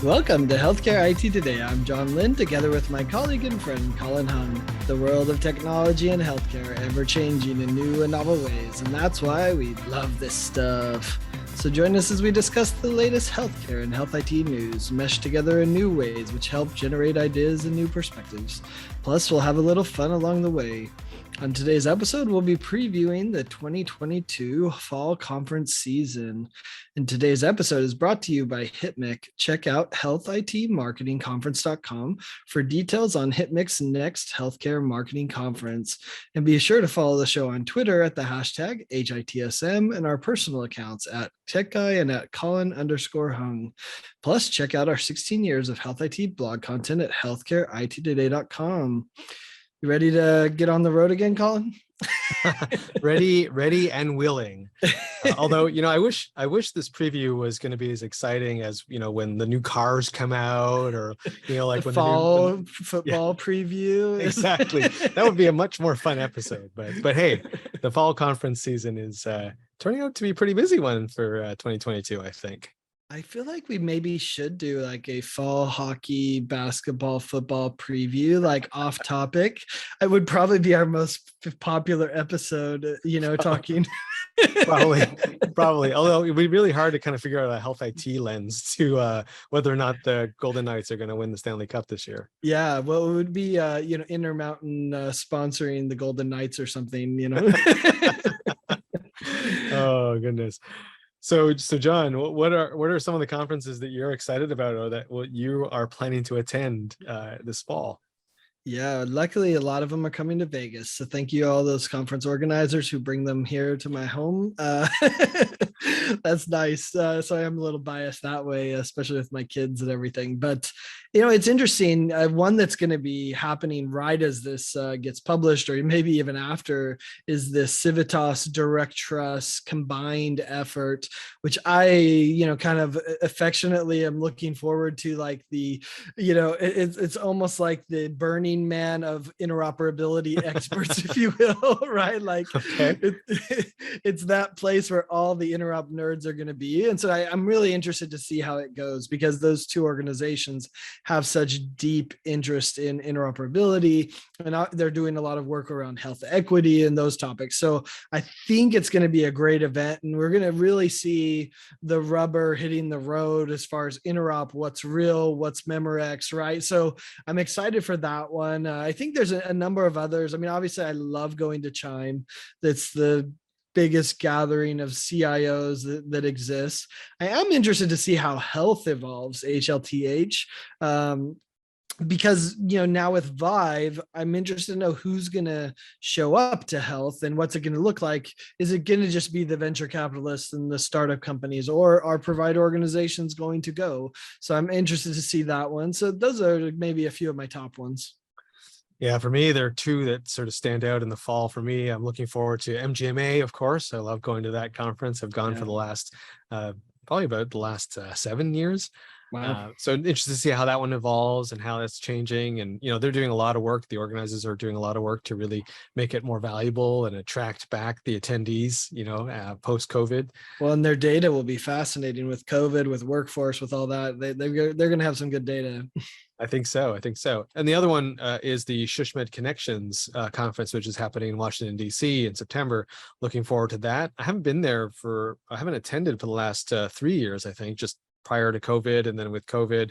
Welcome to Healthcare IT Today. I'm John Lynn, together with my colleague and friend, Colin Hung. The world of technology and healthcare, ever-changing in new and novel ways, and that's why we love this stuff. So join us as we discuss the latest healthcare and health IT news, meshed together in new ways, which help generate ideas and new perspectives. Plus, we'll have a little fun along the way. On today's episode, we'll be previewing the 2022 Fall Conference season. And today's episode is brought to you by HITMIC. Check out healthitmarketingconference.com for details on HITMIC's next healthcare marketing conference. And be sure to follow the show on Twitter at the hashtag HITSM and our personal accounts at TechGuy and at Colin_Hung. Plus, check out our 16 years of health IT blog content at healthcareittoday.com. You ready to get on the road again, Colin? ready and willing. Although, I wish this preview was going to be as exciting as, when the new cars come out, or, like the when fall football preview. Exactly. That would be a much more fun episode. But hey, the fall conference season is turning out to be a pretty busy one for 2022, I think. I feel like we maybe should do like a fall hockey, basketball, football preview, like off topic. It would probably be our most popular episode, talking. Probably. Although it'd be really hard to kind of figure out a health IT lens to whether or not the Golden Knights are going to win the Stanley Cup this year. Yeah, well, it would be, Intermountain sponsoring the Golden Knights or something, Oh, goodness. So John, what are some of the conferences that you're excited about, or that what you are planning to attend this fall? Yeah, luckily a lot of them are coming to Vegas. So thank you all those conference organizers who bring them here to my home. That's nice. So I am a little biased that way, especially with my kids and everything. But, it's interesting. One that's going to be happening right as this gets published, or maybe even after, is this Civitas Direct Trust combined effort, which I, kind of affectionately am looking forward to, like the, it's almost like the Burning Man of interoperability experts, if you will, right? Like okay. It's that place where all the interop nerds are going to be. And so I'm really interested to see how it goes, because those two organizations have such deep interest in interoperability, and they're doing a lot of work around health equity and those topics. So I think it's going to be a great event, and we're going to really see the rubber hitting the road as far as interop, what's real, what's Memorex, right? So I'm excited for that one. I think there's a number of others. I mean, obviously I love going to Chime. That's the biggest gathering of CIOs that exists. I am interested to see how health evolves, HLTH. Because now with Vive, I'm interested to know who's going to show up to health and what's it going to look like. Is it going to just be the venture capitalists and the startup companies, or are provider organizations going to go? So I'm interested to see that one. So those are maybe a few of my top ones. Yeah, for me, there are two that sort of stand out in the fall. For me, I'm looking forward to MGMA, of course. I love going to that conference. I've gone for the last, probably about the last 7 years. Wow. So interested to see how that one evolves and how that's changing. And, they're doing a lot of work. The organizers are doing a lot of work to really make it more valuable and attract back the attendees, post-COVID. Well, and their data will be fascinating with COVID, with workforce, with all that. They're going to have some good data. I think so. And the other one is the Shush Connections conference, which is happening in Washington, D.C. in September. Looking forward to that. I haven't attended for the last 3 years, I think, just prior to COVID and then with COVID.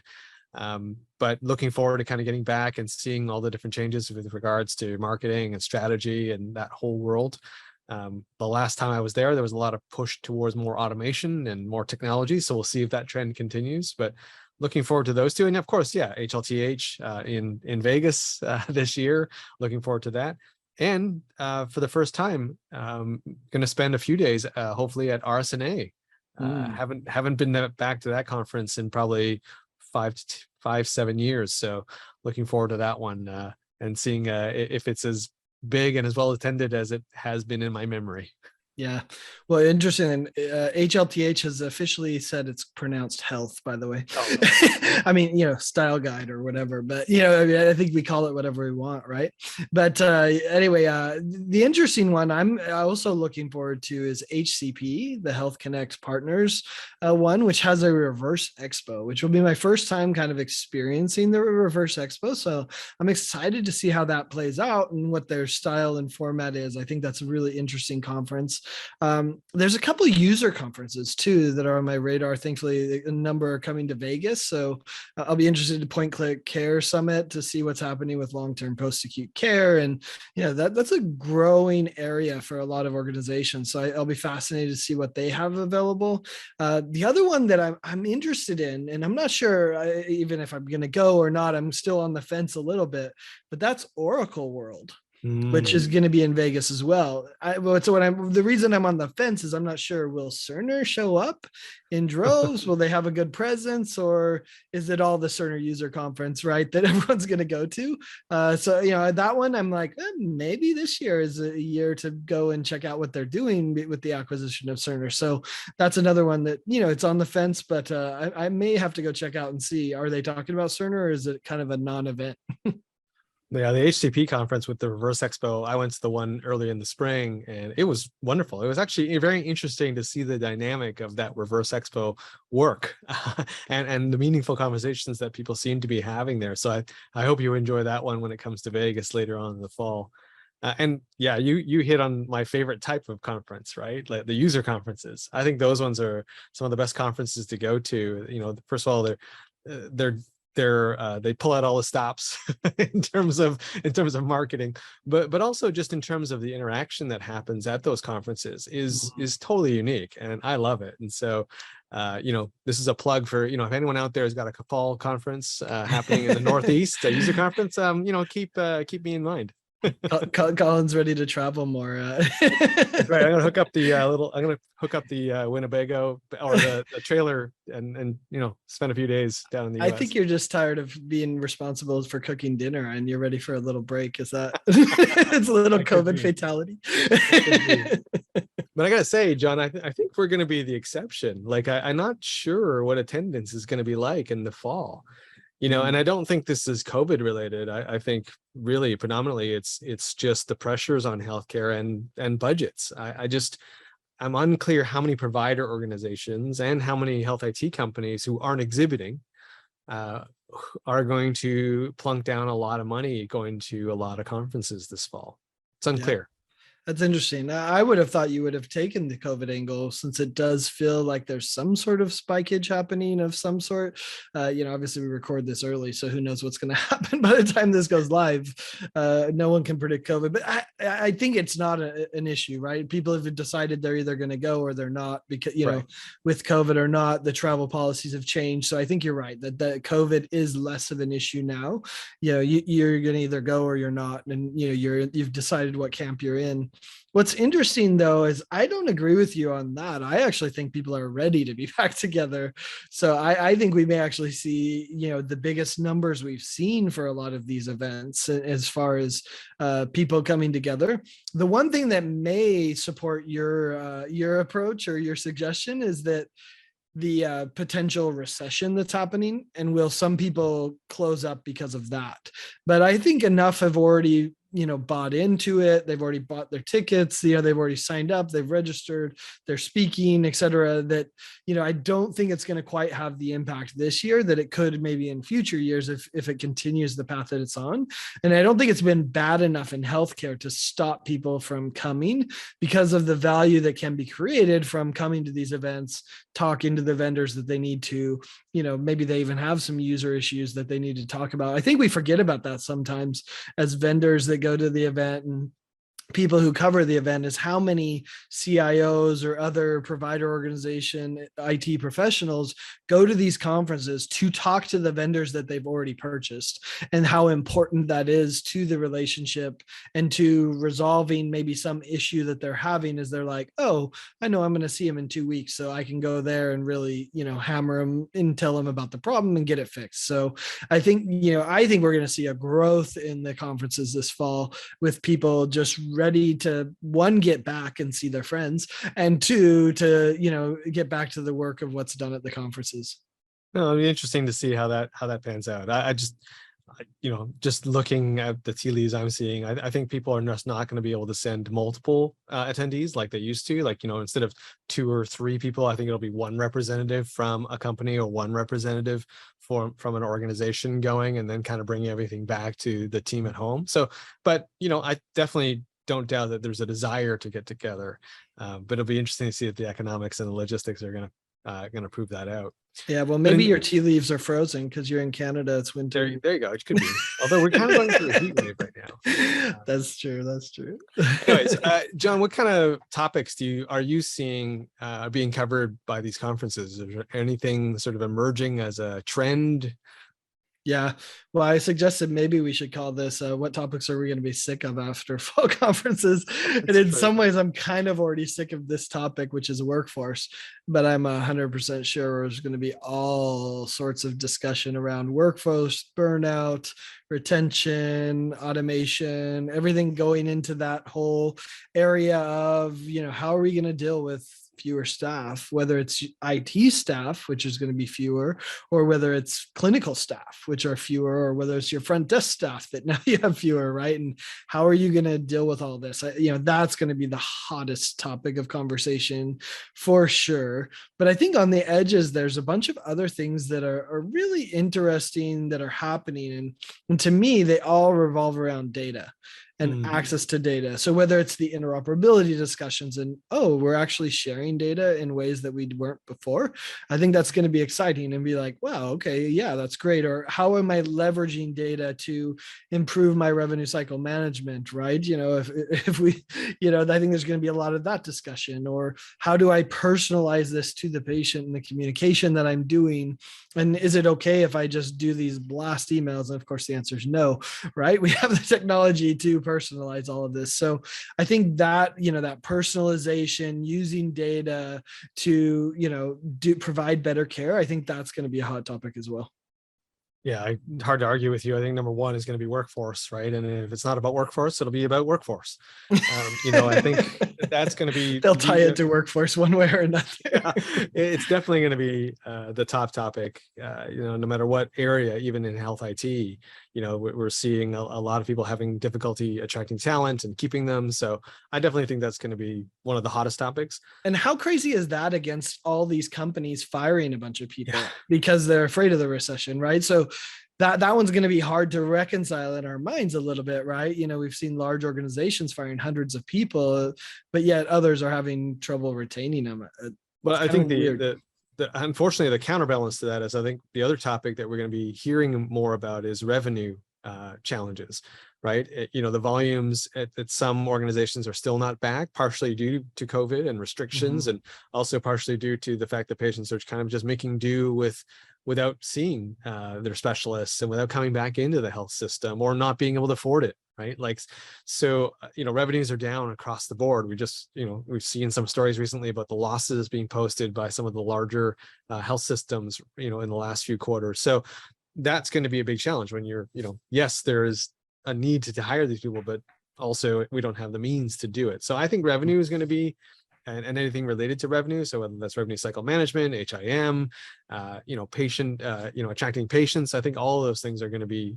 But looking forward to kind of getting back and seeing all the different changes with regards to marketing and strategy and that whole world. The last time I was there was a lot of push towards more automation and more technology. So we'll see if that trend continues. But looking forward to those two. And of course, HLTH in Vegas this year. Looking forward to that. And for the first time, going to spend a few days, hopefully at RSNA. Haven't been back to that conference in probably 7 years. So looking forward to that one and seeing if it's as big and as well attended as it has been in my memory. Yeah. Well, interesting. And HLTH has officially said it's pronounced health, by the way. Oh, really? I mean, style guide or whatever, but, I mean, I think we call it whatever we want, right? But anyway, the interesting one I'm also looking forward to is HCP, the Health Connect Partners one, which has a reverse expo, which will be my first time kind of experiencing the reverse expo. So I'm excited to see how that plays out and what their style and format is. I think that's a really interesting conference. There's a couple of user conferences too that are on my radar. Thankfully, a number are coming to Vegas. So I'll be interested to Point Click Care Summit to see what's happening with long-term post-acute care. And that's a growing area for a lot of organizations. So I'll be fascinated to see what they have available. The other one that I'm interested in, and I'm not sure even if I'm going to go or not, I'm still on the fence a little bit, but that's Oracle World, which is going to be in Vegas as well. The reason I'm on the fence is I'm not sure, will Cerner show up in droves? Will they have a good presence, or is it all the Cerner user conference, right, that everyone's going to go to? So that one I'm like, maybe this year is a year to go and check out what they're doing with the acquisition of Cerner. So that's another one that, it's on the fence, but I may have to go check out and see, are they talking about Cerner, or is it kind of a non-event? Yeah, the HCP conference with the Reverse Expo, I went to the one early in the spring and it was wonderful. It was actually very interesting to see the dynamic of that Reverse Expo work and the meaningful conversations that people seem to be having there. So I hope you enjoy that one when it comes to Vegas later on in the fall. And yeah, you hit on my favorite type of conference, right? Like the user conferences. I think those ones are some of the best conferences to go to. First of all, they pull out all the stops in terms of marketing, but also just in terms of the interaction that happens at those conferences is totally unique, and I love it. And so this is a plug for if anyone out there has got a fall conference happening in the Northeast, a user conference, keep me in mind. Colin's ready to travel more. That's right. I'm gonna hook up the Winnebago or the trailer and spend a few days down in the I US. think you're just tired of being responsible for cooking dinner and you're ready for a little break. Is that it's a little COVID fatality? But I gotta say, John, I think we're gonna be the exception. Like I'm not sure what attendance is gonna be like in the fall. And I don't think this is COVID related. I think really predominantly it's just the pressures on healthcare and budgets. I'm unclear how many provider organizations and how many health IT companies who aren't exhibiting are going to plunk down a lot of money going to a lot of conferences this fall. It's unclear. That's interesting. I would have thought you would have taken the COVID angle, since it does feel like there's some sort of spikeage happening of some sort. Obviously we record this early, so who knows what's going to happen by the time this goes live. No one can predict COVID, but I think it's not an issue, right? People have decided they're either going to go or they're not, because, Right. with COVID or not, the travel policies have changed. So I think you're right that COVID is less of an issue now. You're going to either go or you're not. And, you've decided what camp you're in. What's interesting, though, is I don't agree with you on that. I actually think people are ready to be back together. So I think we may actually see, the biggest numbers we've seen for a lot of these events as far as people coming together. The one thing that may support your approach or your suggestion is that the potential recession that's happening, and will some people close up because of that? But I think enough have already bought into it. They've already bought their tickets, they've already signed up, they've registered, they're speaking, etc., that I don't think it's going to quite have the impact this year that it could maybe in future years if it continues the path that it's on. And I don't think it's been bad enough in healthcare to stop people from coming, because of the value that can be created from coming to these events, talking to the vendors that they need to. Maybe they even have some user issues that they need to talk about. I think we forget about that sometimes as vendors that go to the event and people who cover the event, is how many CIOs or other provider organization IT professionals go to these conferences to talk to the vendors that they've already purchased, and how important that is to the relationship and to resolving maybe some issue that they're having. Is they're like, oh, I know I'm going to see him in 2 weeks, so I can go there and really, hammer him and tell him about the problem and get it fixed. So I think we're going to see a growth in the conferences this fall, with people just ready to, one, get back and see their friends, and two, to, get back to the work of what's done at the conferences. No, it'll be interesting to see how that pans out. Just looking at the tea leaves I'm seeing, I think people are just not going to be able to send multiple attendees like they used to. Like, instead of 2 or 3 people, I think it'll be one representative from a company or one representative from an organization going, and then kind of bringing everything back to the team at home. So, but I definitely don't doubt that there's a desire to get together, but it'll be interesting to see if the economics and the logistics are going to prove that out. Yeah, well, maybe your tea leaves are frozen because you're in Canada. It's winter. There you go. It could be. Although we're kind of going through a heat wave right now. That's true. That's true. Anyways, John, what kind of topics are you seeing being covered by these conferences? Is there anything sort of emerging as a trend? Yeah. Well, I suggested maybe we should call this what topics are we going to be sick of after fall conferences? And in some ways, I'm kind of already sick of this topic, which is workforce, but I'm 100% sure there's going to be all sorts of discussion around workforce, burnout, retention, automation, everything going into that whole area of, how are we going to deal with fewer staff, whether it's IT staff, which is going to be fewer, or whether it's clinical staff, which are fewer, or whether it's your front desk staff that now you have fewer, right? And how are you going to deal with all this? That's going to be the hottest topic of conversation for sure. But I think on the edges, there's a bunch of other things that are really interesting that are happening. And to me, they all revolve around data and access to data. So whether it's the interoperability discussions and, we're actually sharing data in ways that we weren't before, I think that's going to be exciting and be like, wow, okay, yeah, that's great. Or how am I leveraging data to improve my revenue cycle management, right? If we, I think there's going to be a lot of that discussion. Or how do I personalize this to the patient and the communication that I'm doing? And is it okay if I just do these blast emails? And of course, the answer is no, right? We have the technology to personalize all of this. So I think that, that personalization, using data to, provide better care, I think that's going to be a hot topic as well. Yeah, hard to argue with you. I think number one is going to be workforce, right? And if it's not about workforce, it'll be about workforce. I think that's going to be. They'll tie it to workforce one way or another. Yeah, it's definitely going to be the top topic. No matter what area, even in health IT, we're seeing a lot of people having difficulty attracting talent and keeping them. So I definitely think that's going to be one of the hottest topics. And how crazy is that against all these companies firing a bunch of people because they're afraid of the recession, right? So that one's going to be hard to reconcile in our minds a little bit, right? We've seen large organizations firing hundreds of people, but yet others are having trouble retaining them. Well, I think the unfortunately the counterbalance to that is, I think the other topic that we're going to be hearing more about is revenue challenges, right? The volumes at some organizations are still not back, partially due to COVID and restrictions, and also partially due to the fact that patients are kind of just making do without seeing their specialists and without coming back into the health system, or not being able to afford it, right? Revenues are down across the board. We've seen some stories recently about the losses being posted by some of the larger health systems, in the last few quarters. So that's going to be a big challenge when yes, there is a need to hire these people, but also we don't have the means to do it. So I think revenue is going to be, and anything related to revenue. So whether that's revenue cycle management, HIM, patient, attracting patients, I think all of those things are going to be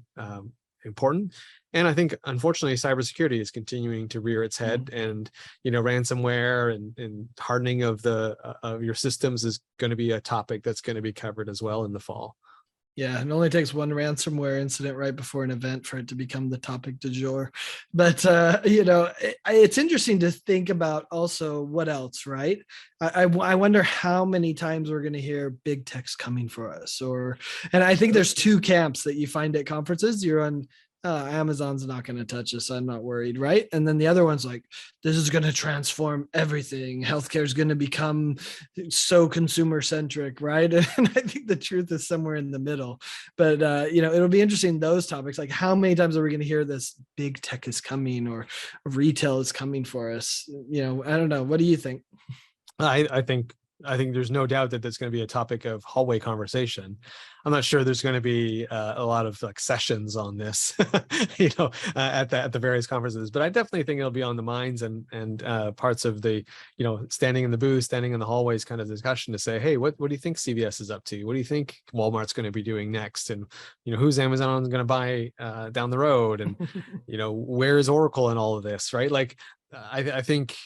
important. And I think, unfortunately, cybersecurity is continuing to rear its head, and ransomware and hardening of your systems is going to be a topic that's going to be covered as well in the fall. Yeah, it only takes one ransomware incident right before an event for it to become the topic du jour. But, it's interesting to think about also what else, right? I wonder how many times we're going to hear big tech's coming for us. And I think there's two camps that you find at conferences. You're on, Amazon's not going to touch us, I'm not worried, right? And then the other one's like, this is going to transform everything. Healthcare is going to become so consumer centric, right? And I think the truth is somewhere in the middle. But it'll be interesting, those topics, like how many times are we going to hear this big tech is coming or retail is coming for us? I don't know. What do you think? I think I think there's no doubt that there's going to be a topic of hallway conversation. I'm not sure there's going to be a lot of like sessions on this, at the various conferences. But I definitely think it'll be on the minds and parts of the, standing in the booth, standing in the hallways kind of discussion to say, hey, what do you think CVS is up to? What do you think Walmart's going to be doing next? And who's Amazon going to buy down the road? And where is Oracle in all of this, right? Like I think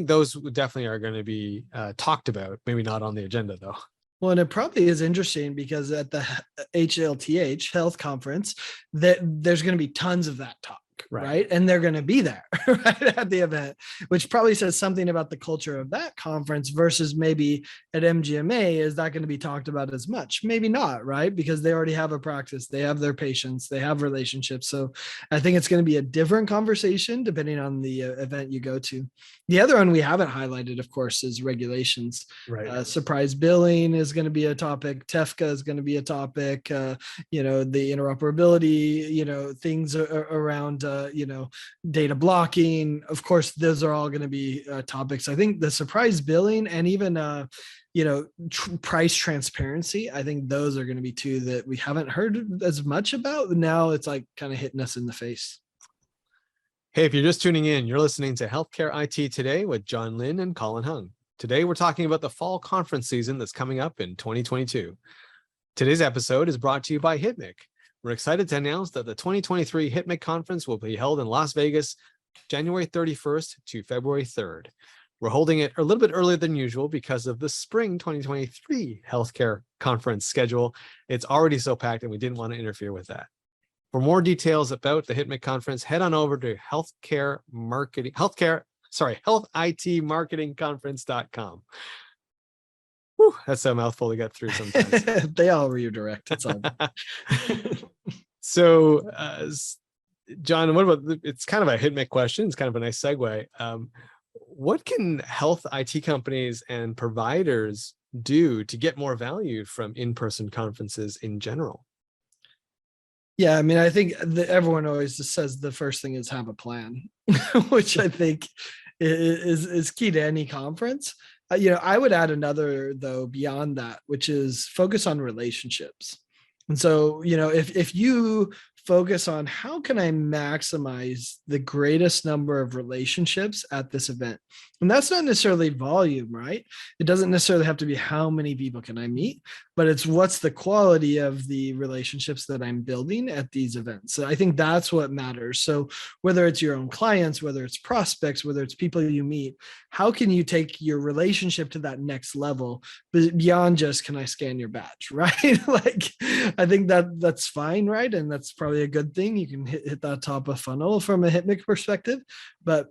those definitely are going to be talked about, maybe not on the agenda though. Well, and it probably is interesting because at the HLTH health conference, that there's going to be tons of that talk, right? And they're going to be there right at the event, which probably says something about the culture of that conference versus maybe at MGMA. Is that going to be talked about as much? Maybe not, right? Because they already have a practice, they have their patients, they have relationships. So I think it's going to be a different conversation depending on the event you go to. The other one we haven't highlighted, of course, is regulations. Right. Surprise billing is going to be a topic. TEFCA is going to be a topic. The interoperability, things around, data blocking. Of course, those are all going to be topics. I think the surprise billing and even, price transparency. I think those are going to be two that we haven't heard as much about. Now it's like kind of hitting us in the face. Hey, if you're just tuning in, you're listening to Healthcare IT Today with John Lynn and Colin Hung. Today, we're talking about the fall conference season that's coming up in 2022. Today's episode is brought to you by HITMIC. We're excited to announce that the 2023 HITMIC conference will be held in Las Vegas, January 31st to February 3rd. We're holding it a little bit earlier than usual because of the spring 2023 healthcare conference schedule. It's already so packed and we didn't want to interfere with that. For more details about the HITMIC conference, head on over to healthitmarketingconference.com. Whew, that's a mouthful to get through sometimes. They all redirect. It's all. So, John, what about, it's kind of a HITMIC question. It's kind of a nice segue. What can health IT companies and providers do to get more value from in-person conferences in general? Yeah, I mean, I think everyone always just says the first thing is have a plan, which I think is key to any conference. I would add another though beyond that, which is focus on relationships. And so, if you focus on how can I maximize the greatest number of relationships at this event, and that's not necessarily volume, right? It doesn't necessarily have to be how many people can I meet, but it's what's the quality of the relationships that I'm building at these events. So I think that's what matters. So whether it's your own clients, whether it's prospects, whether it's people you meet, how can you take your relationship to that next level beyond just, can I scan your badge, right? Like, I think that's fine, right? And that's probably a good thing. You can hit that top of funnel from a HITMIC perspective. But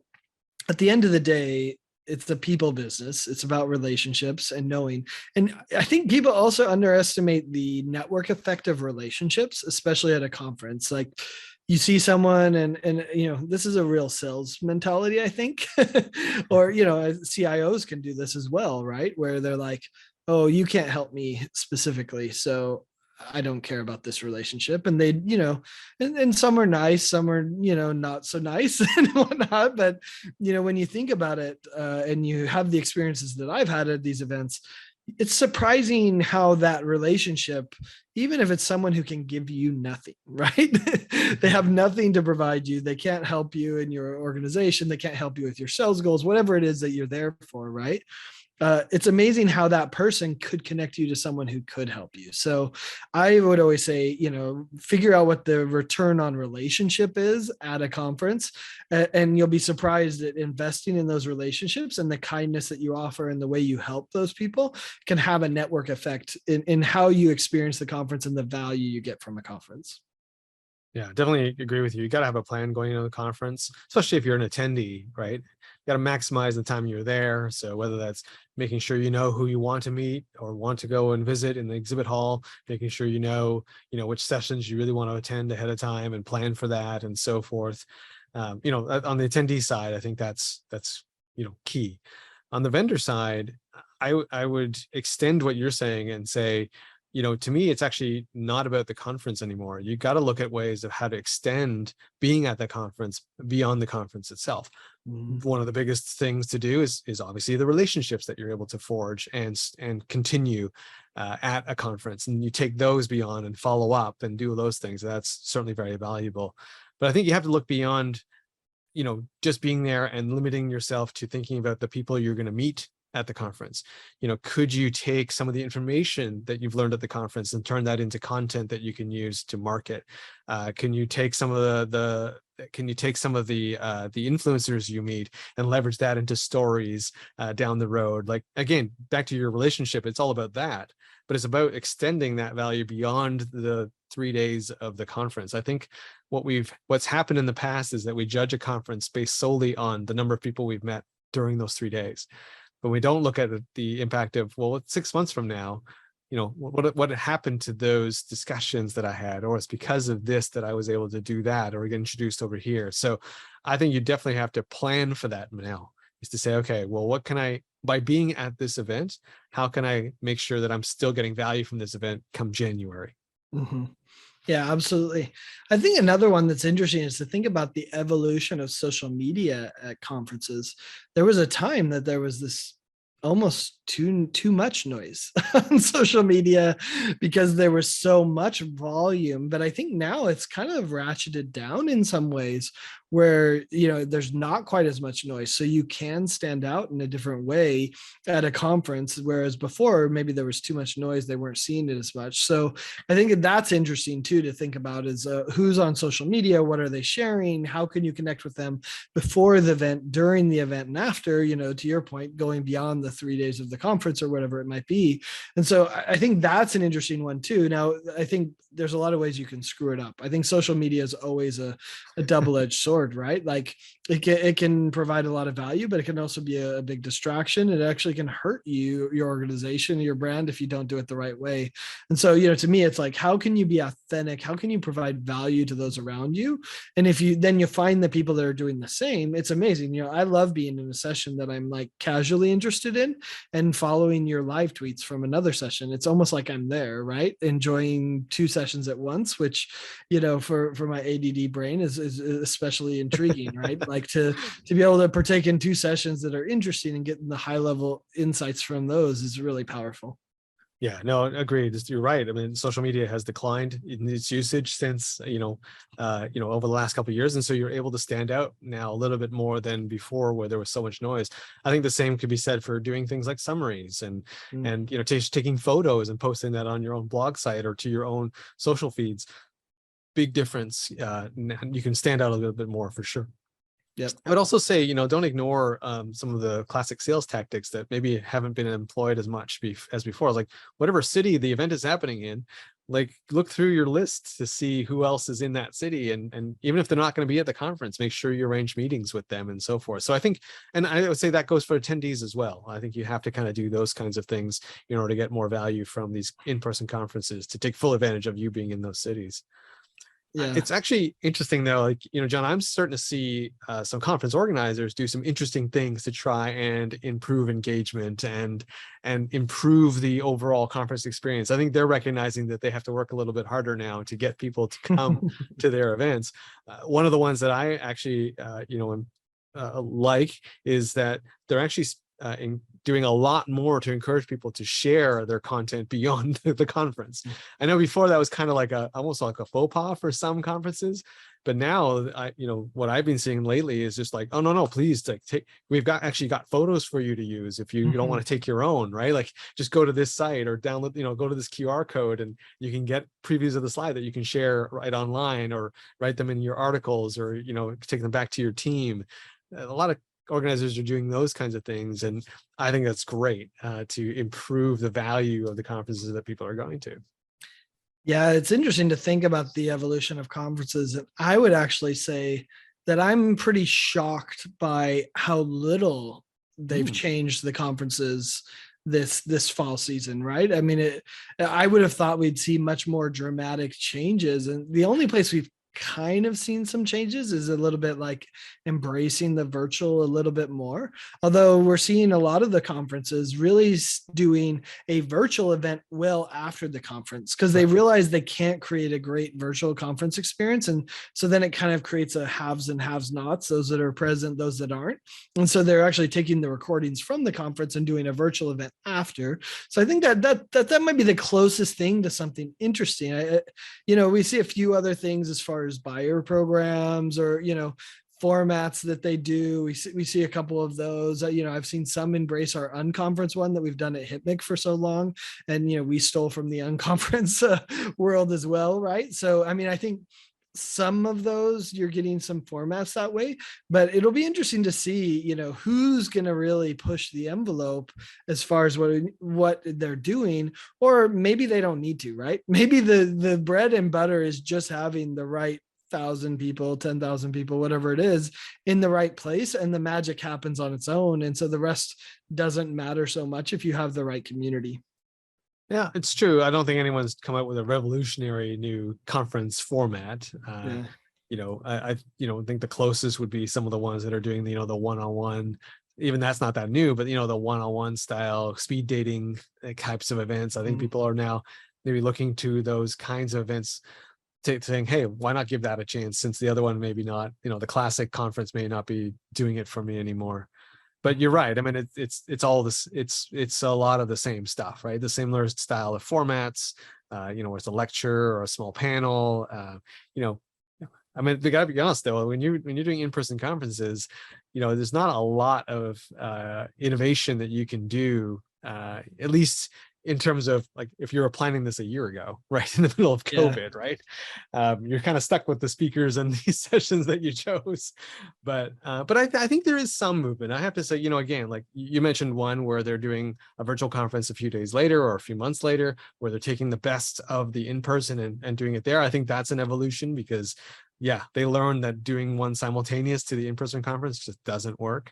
at the end of the day, it's the people business. It's about relationships and knowing. And I think people also underestimate the network effect of relationships, especially at a conference. Like, you see someone and this is a real sales mentality, I think, or, CIOs can do this as well, right? Where they're like, oh, you can't help me specifically, so I don't care about this relationship. And they, and some are nice, some are, not so nice and whatnot. But, when you think about it and you have the experiences that I've had at these events, it's surprising how that relationship, even if it's someone who can give you nothing, right? They have nothing to provide you. They can't help you in your organization. They can't help you with your sales goals, whatever it is that you're there for, right? It's amazing how that person could connect you to someone who could help you. So I would always say, figure out what the return on relationship is at a conference, and you'll be surprised that investing in those relationships and the kindness that you offer and the way you help those people can have a network effect in how you experience the conference and the value you get from a conference. Yeah, definitely agree with you. You got to have a plan going into the conference, especially if you're an attendee, right? You got to maximize the time you're there. So whether that's making sure you know who you want to meet or want to go and visit in the exhibit hall, making sure you know which sessions you really want to attend ahead of time and plan for that and so forth. On the attendee side, I think that's key. On the vendor side, I would extend what you're saying and say, to me, it's actually not about the conference anymore. You got to look at ways of how to extend being at the conference beyond the conference itself. Mhm. one of the biggest things to do is obviously the relationships that you're able to forge and continue at a conference, and you take those beyond and follow up and do those things. That's certainly very valuable. But I think you have to look beyond, just being there and limiting yourself to thinking about the people you're going to meet at the conference. Could you take some of the information that you've learned at the conference and turn that into content that you can use to market? Can you take some of the influencers you meet and leverage that into stories down the road? Like, again, back to your relationship, it's all about that, but it's about extending that value beyond the 3 days of the conference. I think what's happened in the past is that we judge a conference based solely on the number of people we've met during those 3 days. But we don't look at the impact of, well, 6 months from now, what happened to those discussions that I had, or it's because of this that I was able to do that or get introduced over here. So I think you definitely have to plan for that now, is to say, okay, well, by being at this event, how can I make sure that I'm still getting value from this event come January? Mhm. Yeah, absolutely. I think another one that's interesting is to think about the evolution of social media at conferences. There was a time that there was this almost too much noise on social media because there was so much volume, but I think now it's kind of ratcheted down in some ways where there's not quite as much noise, so you can stand out in a different way at a conference, whereas before maybe there was too much noise, they weren't seeing it as much. So I think that's interesting too to think about is who's on social media, what are they sharing, how can you connect with them before the event, during the event, and after, to your point, going beyond the 3 days of the conference or whatever it might be. And so I think that's an interesting one too. Now, I think there's a lot of ways you can screw it up. I think social media is always a double-edged sword, right? Like it can provide a lot of value, but it can also be a big distraction. It actually can hurt your organization, your brand, if you don't do it the right way. And so, to me, it's like, how can you be authentic? How can you provide value to those around you? And if you find the people that are doing the same, it's amazing. I love being in a session that I'm like casually interested in and following your live tweets from another session. It's almost like I'm there, right? Enjoying 2 sessions at once, which, for my ADD brain is especially intriguing, right? Like to be able to partake in 2 sessions that are interesting and getting the high level insights from those is really powerful. Yeah, no, agreed. You're right. I mean, social media has declined in its usage since, over the last couple of years. And so you're able to stand out now a little bit more than before, where there was so much noise. I think the same could be said for doing things like summaries and, taking photos and posting that on your own blog site or to your own social feeds. Big difference. You can stand out a little bit more for sure. Yep. I would also say, don't ignore some of the classic sales tactics that maybe haven't been employed as much as before. Like, whatever city the event is happening in, like, look through your list to see who else is in that city. And even if they're not going to be at the conference, make sure you arrange meetings with them and so forth. So I think, and I would say that goes for attendees as well. I think you have to kind of do those kinds of things in order to get more value from these in-person conferences, to take full advantage of you being in those cities. Yeah. It's actually interesting though, like, John, I'm starting to see some conference organizers do some interesting things to try and improve engagement and improve the overall conference experience. I think they're recognizing that they have to work a little bit harder now to get people to come to their events. One of the ones that I actually, like is that they're actually doing a lot more to encourage people to share their content beyond the conference. I know before that was kind of like almost like a faux pas for some conferences, but now what I've been seeing lately is just like, oh no, please, like, we've actually got photos for you to use if you don't want to take your own, right? Like, just go to this site or download, go to this QR code and you can get previews of the slide that you can share right online or write them in your articles or take them back to your team. A lot of organizers are doing those kinds of things, and I think that's great to improve the value of the conferences that people are going to. Yeah, it's interesting to think about the evolution of conferences. And I would actually say that I'm pretty shocked by how little they've changed the conferences this fall season, right? I mean, I would have thought we'd see much more dramatic changes. And the only place we've kind of seen some changes is a little bit like embracing the virtual a little bit more. Although we're seeing a lot of the conferences really doing a virtual event well after the conference because they Right. realize they can't create a great virtual conference experience. And so then it kind of creates a haves and haves nots, those that are present, those that aren't. And so they're actually taking the recordings from the conference and doing a virtual event after. So I think that might be the closest thing to something interesting. We see a few other things as far as buyer programs or formats that they do. We see a couple of those. I've seen some embrace our unconference one that we've done at HIPMIC for so long, and we stole from the unconference world as well, right? So I think some of those you're getting some formats that way, but it'll be interesting to see who's going to really push the envelope as far as what they're doing, or maybe they don't need to, right? Maybe the bread and butter is just having the right 1,000 people, 10,000 people, whatever it is, in the right place, and the magic happens on its own, and so the rest doesn't matter so much if you have the right community. Yeah, it's true. I don't think anyone's come up with a revolutionary new conference format. Yeah. I think the closest would be some of the ones that are doing the one-on-one. Even that's not that new, but the one-on-one style speed dating types of events. I think people are now maybe looking to those kinds of events, saying, hey, why not give that a chance, since the other one maybe not, the classic conference may not be doing it for me anymore. But you're right. I mean, it's all this. It's a lot of the same stuff, right? The similar style of formats. Where it's a lecture or a small panel. I mean, we gotta be honest though. When you're doing in-person conferences, there's not a lot of innovation that you can do. At least in terms of like if you were planning this a year ago, right, in the middle of COVID, right? You're kind of stuck with the speakers and these sessions that you chose. But I think there is some movement. I have to say, again, like you mentioned one where they're doing a virtual conference a few days later or a few months later, where they're taking the best of the in-person and doing it there. I think that's an evolution because, yeah, they learned that doing one simultaneous to the in-person conference just doesn't work.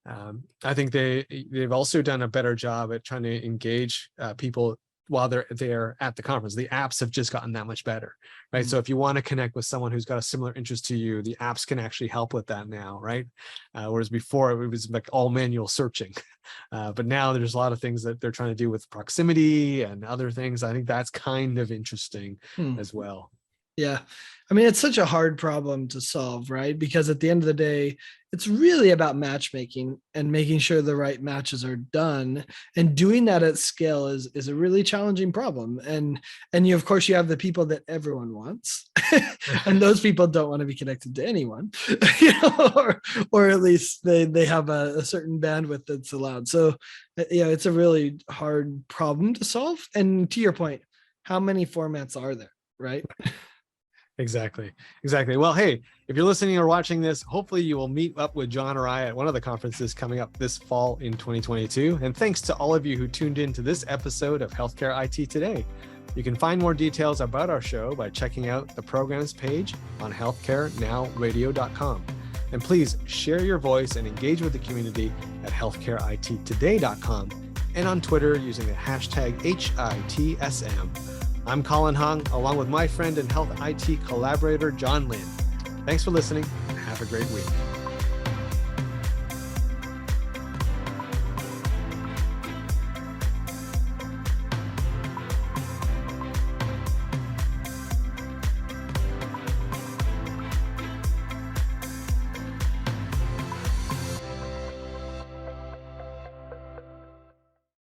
I think they've also done a better job at trying to engage people while they're at the conference. The apps have just gotten that much better, right? So if you want to connect with someone who's got a similar interest to you, the apps can actually help with that now, right? Whereas before it was like all manual searching, but now there's a lot of things that they're trying to do with proximity and other things. I think that's kind of interesting as well. Yeah. I mean, it's such a hard problem to solve, right? Because at the end of the day, it's really about matchmaking and making sure the right matches are done. And doing that at scale is a really challenging problem. And of course you have the people that everyone wants. And those people don't want to be connected to anyone, or at least they have a certain bandwidth that's allowed. So it's a really hard problem to solve. And to your point, how many formats are there, right? Exactly. Well, hey, if you're listening or watching this, hopefully you will meet up with John or I at one of the conferences coming up this fall in 2022. And thanks to all of you who tuned in to this episode of Healthcare IT Today. You can find more details about our show by checking out the programs page on healthcarenowradio.com. And please share your voice and engage with the community at healthcareittoday.com and on Twitter using the hashtag HITSM. I'm Colin Hung, along with my friend and health IT collaborator, John Lin. Thanks for listening and have a great week.